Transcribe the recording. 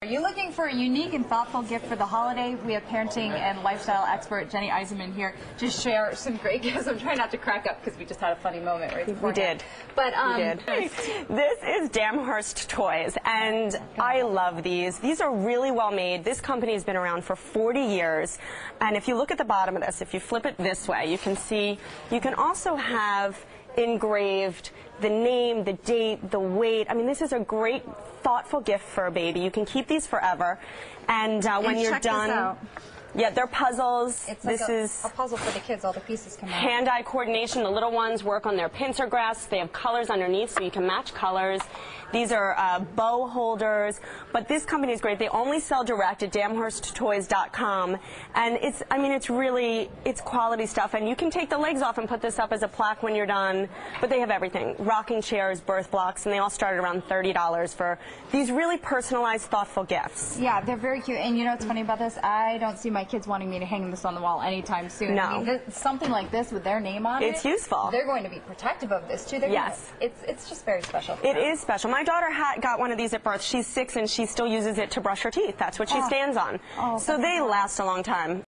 Are you looking for a unique and thoughtful gift for the holiday? We have parenting and lifestyle expert Jenny Eisenman here to share some great gifts. I'm trying not to crack up because we just had a funny moment right before. We did. But we did. This is Damhurst Toys, and I love these. These are really well made. This company has been around for 40 years, and if you look at the bottom of this, if you flip it this way, you can see you can also have engraved the name, the date, the weight. I mean, this is a great, thoughtful gift for a baby. You can keep these forever, and when you're done, yeah, they're puzzles. It's like a puzzle for the kids. All the pieces come out. Hand-eye coordination. The little ones work on their pincer grasps. They have colors underneath, so you can match colors. These are bow holders, but this company is great. They only sell direct at damhursttoys.com, and it's quality stuff. And you can take the legs off and put this up as a plaque when you're done. But they have everything: rocking chairs, birth blocks, and they all start at around $30 for these really personalized, thoughtful gifts. Yeah, they're very cute. And you know what's funny about this? I don't see my kids wanting me to hang this on the wall anytime soon. No. I mean, something like this with their name on it. It's useful. They're going to be protective of this too. Yes. It's just very special. It is special. My daughter got one of these at birth. She's 6 and she still uses it to brush her teeth. That's what she stands on. Oh, so they last a long time.